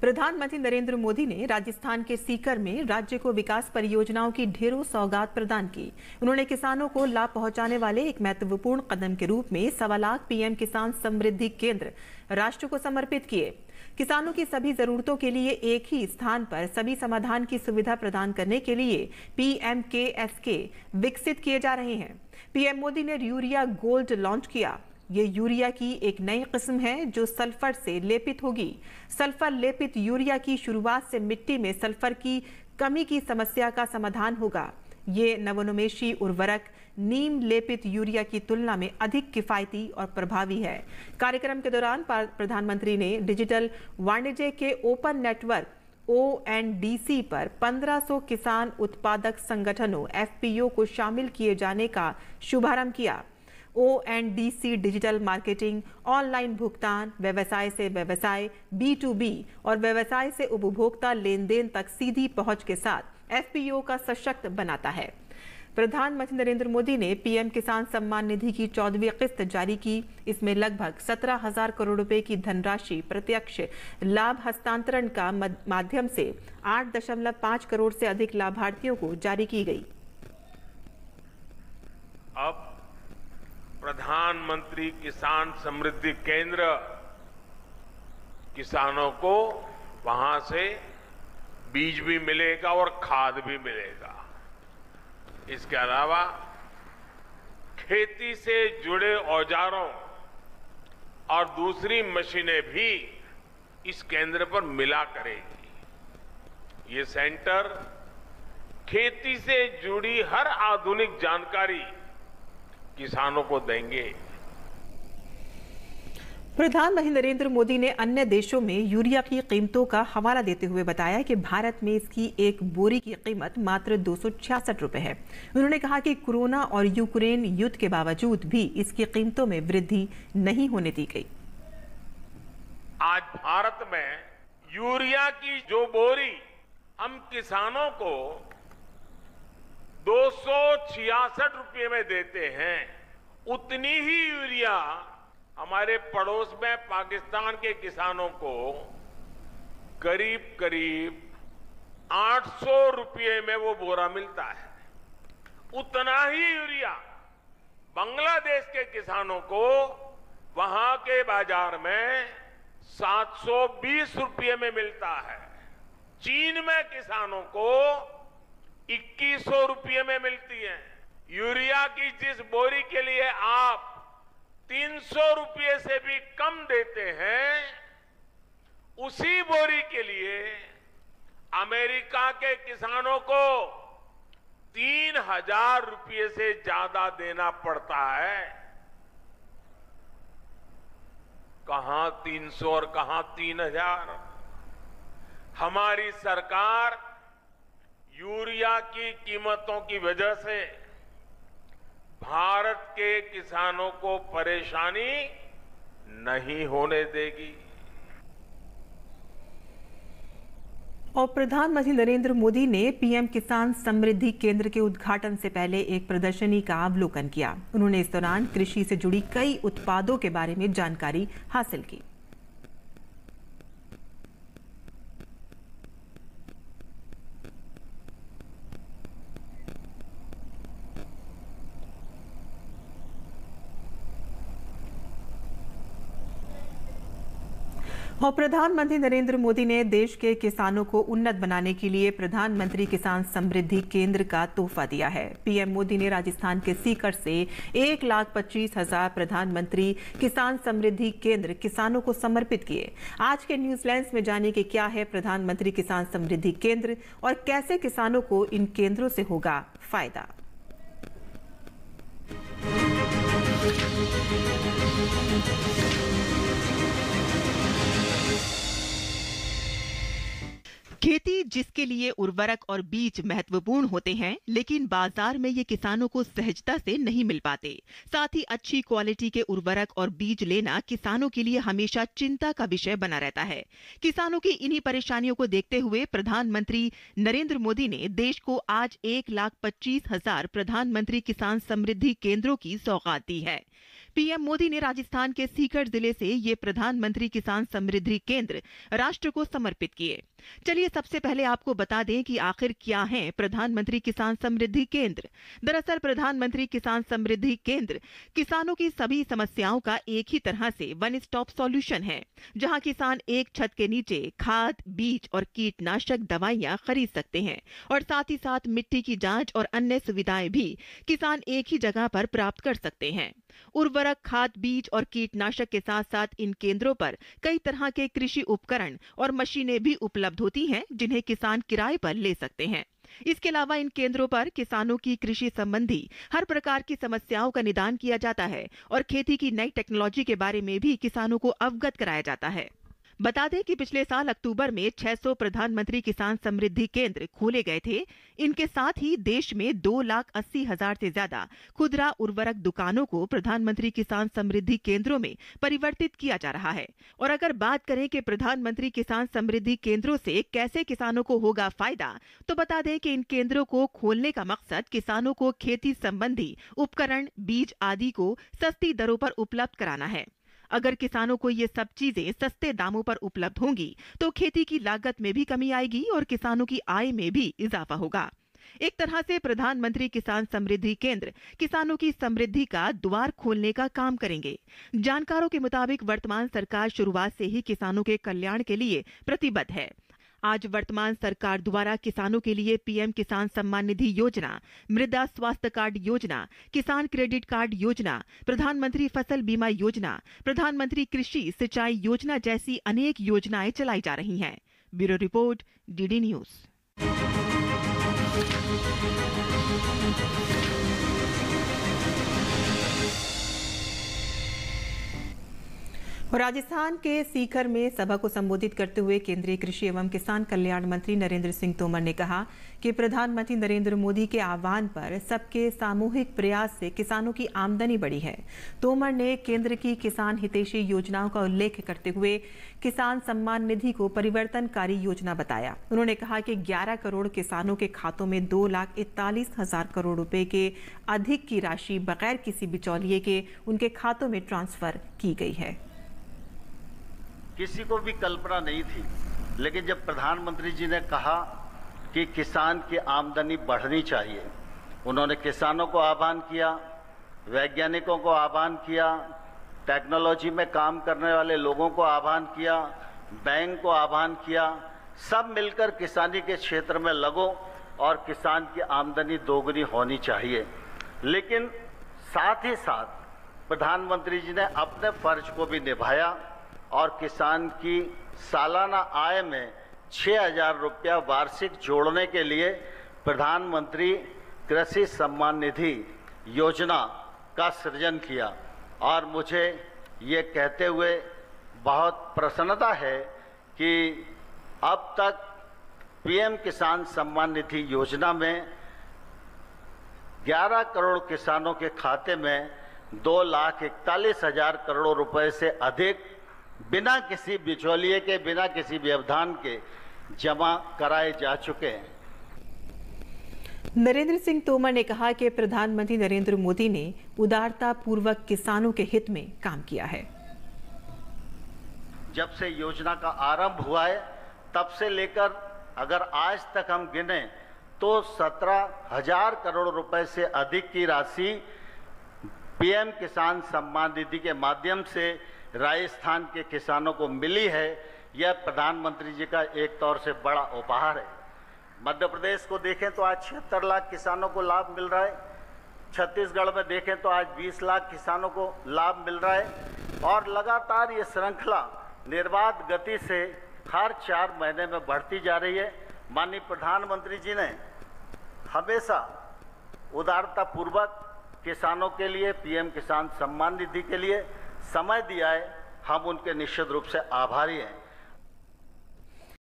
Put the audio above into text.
प्रधानमंत्री नरेंद्र मोदी ने राजस्थान के सीकर में राज्य को विकास परियोजनाओं की ढेरों सौगात प्रदान की। उन्होंने किसानों को लाभ पहुंचाने वाले एक महत्वपूर्ण कदम के रूप में 1.25 लाख पीएम किसान समृद्धि केंद्र राष्ट्र को समर्पित किए। किसानों की सभी जरूरतों के लिए एक ही स्थान पर सभी समाधान की सुविधा प्रदान करने के लिए PMKSK विकसित किए जा रहे हैं। पीएम मोदी ने यूरिया गोल्ड लॉन्च किया। ये यूरिया की एक नई किस्म है जो सल्फर से लेपित होगी। सल्फर लेपित यूरिया की शुरुआत से मिट्टी में सल्फर की कमी की समस्या का समाधान होगा। ये नवोन्मेषी उर्वरक नीम लेपित यूरिया की तुलना में अधिक किफायती और प्रभावी है। कार्यक्रम के दौरान प्रधानमंत्री ने डिजिटल वाणिज्य के ओपन नेटवर्क ONDC पर 1500 किसान उत्पादक संगठनों FPO को शामिल किए जाने का शुभारंभ किया। ONDC डिजिटल मार्केटिंग, ऑनलाइन भुगतान, व्यवसाय से व्यवसाय B2B और व्यवसाय से उपभोक्ता लेन देन तक सीधी पहुंच के साथ FPO का सशक्त बनाता है। प्रधानमंत्री नरेंद्र मोदी ने पीएम किसान सम्मान निधि की 14वीं किस्त जारी की। इसमें लगभग 17,000 करोड़ रुपए की धनराशि प्रत्यक्ष लाभ हस्तांतरण का माध्यम से 8.5 करोड़ से अधिक लाभार्थियों को जारी की गई। अब प्रधानमंत्री किसान समृद्धि केंद्र किसानों को वहां से बीज भी मिलेगा और खाद भी मिलेगा। इसके अलावा खेती से जुड़े औजारों और दूसरी मशीनें भी इस केंद्र पर मिला करेगी। ये सेंटर खेती से जुड़ी हर आधुनिक जानकारी किसानों को देंगे। प्रधानमंत्री नरेंद्र मोदी ने अन्य देशों में यूरिया की कीमतों का हवाला देते हुए बताया कि भारत में इसकी एक बोरी की कीमत मात्र 266 रुपए है। उन्होंने कहा कि कोरोना और यूक्रेन युद्ध के बावजूद भी इसकी कीमतों में वृद्धि नहीं होने दी गई। आज भारत में यूरिया की जो बोरी हम किसानों को 266 रुपये में देते हैं, उतनी ही यूरिया हमारे पड़ोस में पाकिस्तान के किसानों को करीब करीब 800 रुपये में वो बोरा मिलता है। उतना ही यूरिया बांग्लादेश के किसानों को वहां के बाजार में 720 रुपये में मिलता है। चीन में किसानों को 2100 रुपये में मिलती है। यूरिया की जिस बोरी के लिए आप 300 रुपये से भी कम देते हैं, उसी बोरी के लिए अमेरिका के किसानों को 3000 रुपये से ज्यादा देना पड़ता है। कहां 300 और कहां 3000। हमारी सरकार यूरिया की कीमतों की वजह से भारत के किसानों को परेशानी नहीं होने देगी। और प्रधानमंत्री नरेंद्र मोदी ने पीएम किसान समृद्धि केंद्र के उद्घाटन से पहले एक प्रदर्शनी का अवलोकन किया। उन्होंने इस दौरान कृषि से जुड़ी कई उत्पादों के बारे में जानकारी हासिल की। और प्रधानमंत्री नरेंद्र मोदी ने देश के किसानों को उन्नत बनाने के लिए प्रधानमंत्री किसान समृद्धि केंद्र का तोहफा दिया है। पीएम मोदी ने राजस्थान के सीकर से 1,25,000 प्रधानमंत्री किसान समृद्धि केंद्र किसानों को समर्पित किए। आज के न्यूज़लैंड्स में जानिए कि क्या है प्रधानमंत्री किसान समृद्धि केंद्र और कैसे किसानों को इन केंद्रों से होगा फायदा। खेती जिसके लिए उर्वरक और बीज महत्वपूर्ण होते हैं, लेकिन बाजार में ये किसानों को सहजता से नहीं मिल पाते। साथ ही अच्छी क्वालिटी के उर्वरक और बीज लेना किसानों के लिए हमेशा चिंता का विषय बना रहता है। किसानों की इन्हीं परेशानियों को देखते हुए प्रधानमंत्री नरेंद्र मोदी ने देश को आज 1,25,000 प्रधानमंत्री किसान समृद्धि केंद्रों की सौगात दी है। पीएम मोदी ने राजस्थान के सीकर जिले से ये प्रधानमंत्री किसान समृद्धि केंद्र राष्ट्र को समर्पित किए। चलिए सबसे पहले आपको बता दें कि आखिर क्या है प्रधानमंत्री किसान समृद्धि केंद्र। दरअसल प्रधानमंत्री किसान समृद्धि केंद्र किसानों की सभी समस्याओं का एक ही तरह से वन स्टॉप सॉल्यूशन है, जहां किसान एक छत के नीचे खाद, बीज और कीटनाशक दवाइयां खरीद सकते हैं और साथ ही साथ मिट्टी की जांच और अन्य सुविधाएं भी किसान एक ही जगह पर प्राप्त कर सकते हैं। उर्वरक, खाद, बीज और कीटनाशक के साथ साथ इन केंद्रों पर कई तरह के कृषि उपकरण और मशीनें भी उपलब्ध होती हैं, जिन्हें किसान किराए पर ले सकते हैं। इसके अलावा इन केंद्रों पर किसानों की कृषि संबंधी हर प्रकार की समस्याओं का निदान किया जाता है और खेती की नई टेक्नोलॉजी के बारे में भी किसानों को अवगत कराया जाता है। बता दें कि पिछले साल अक्टूबर में 600 प्रधानमंत्री किसान समृद्धि केंद्र खोले गए थे। इनके साथ ही देश में 2,80,000 से ज्यादा खुदरा उर्वरक दुकानों को प्रधानमंत्री किसान समृद्धि केंद्रों में परिवर्तित किया जा रहा है। और अगर बात करें कि प्रधानमंत्री किसान समृद्धि केंद्रों से कैसे किसानों को होगा फायदा, तो बता दें कि इन केंद्रों को खोलने का मकसद किसानों को खेती संबंधी उपकरण, बीज आदि को सस्ती दरों पर उपलब्ध कराना है। अगर किसानों को ये सब चीजें सस्ते दामों पर उपलब्ध होंगी तो खेती की लागत में भी कमी आएगी और किसानों की आय में भी इजाफा होगा। एक तरह से प्रधानमंत्री किसान समृद्धि केंद्र किसानों की समृद्धि का द्वार खोलने का काम करेंगे। जानकारों के मुताबिक वर्तमान सरकार शुरुआत से ही किसानों के कल्याण के लिए प्रतिबद्ध है। आज वर्तमान सरकार द्वारा किसानों के लिए पीएम किसान सम्मान निधि योजना, मृदा स्वास्थ्य कार्ड योजना, किसान क्रेडिट कार्ड योजना, प्रधानमंत्री फसल बीमा योजना, प्रधानमंत्री कृषि सिंचाई योजना जैसी अनेक योजनाएं चलाई जा रही हैं। Bureau report, DD news. Rajasthan के सीकर में सभा को संबोधित करते हुए केंद्रीय कृषि एवं किसान कल्याण मंत्री नरेंद्र सिंह तोमर ने कहा कि प्रधानमंत्री नरेंद्र मोदी के आह्वान पर सबके सामूहिक प्रयास से किसानों की आमदनी बढ़ी है। तोमर ने केंद्र की किसान हितैषी योजनाओं का उल्लेख करते हुए किसान सम्मान निधि को परिवर्तनकारी योजना बताया। उन्होंने कहा कि 11 करोड़ किसानों के खातों में 2,41,000 करोड़ रुपए के अधिक की राशि बगैर किसी बिचौलिए के उनके खातों में ट्रांसफर की गई है। किसी को भी कल्पना नहीं थी, लेकिन जब प्रधानमंत्री जी ने कहा कि किसान की आमदनी बढ़नी चाहिए, उन्होंने किसानों को आह्वान किया, वैज्ञानिकों को आह्वान किया, टेक्नोलॉजी में काम करने वाले लोगों को आह्वान किया, बैंक को आह्वान किया, सब मिलकर किसानी के क्षेत्र में लगो और किसान की आमदनी दोगुनी होनी चाहिए। लेकिन साथ ही साथ प्रधानमंत्री जी ने अपने फर्ज को भी निभाया और किसान की सालाना आय में 6,000 रुपया वार्षिक जोड़ने के लिए प्रधानमंत्री कृषि सम्मान निधि योजना का सृजन किया। और मुझे ये कहते हुए बहुत प्रसन्नता है कि अब तक पीएम किसान सम्मान निधि योजना में 11 करोड़ किसानों के खाते में 2,41,000 करोड़ रुपए से अधिक बिना किसी बिचौलिए के, बिना किसी व्यवधान के जमा कराए जा चुके हैं। नरेंद्र सिंह तोमर ने कहा कि प्रधानमंत्री नरेंद्र मोदी ने उदारता पूर्वक किसानों के हित में काम किया है। जब से योजना का आरंभ हुआ है तब से लेकर अगर आज तक हम गिने तो 17,000 करोड़ रुपए से अधिक की राशि पीएम किसान सम्मान निधि के माध्यम से राजस्थान के किसानों को मिली है। यह प्रधानमंत्री जी का एक तौर से बड़ा उपहार है। मध्य प्रदेश को देखें तो आज 76 लाख किसानों को लाभ मिल रहा है, छत्तीसगढ़ में देखें तो आज 20 लाख किसानों को लाभ मिल रहा है और लगातार ये श्रृंखला निर्बाध गति से हर 4 महीने में बढ़ती जा रही है। माननीय प्रधानमंत्री जी ने हमेशा उदारतापूर्वक किसानों के लिए पीएम किसान सम्मान निधि के लिए समय दिया है। हम उनके निश्चित रूप से आभारी हैं।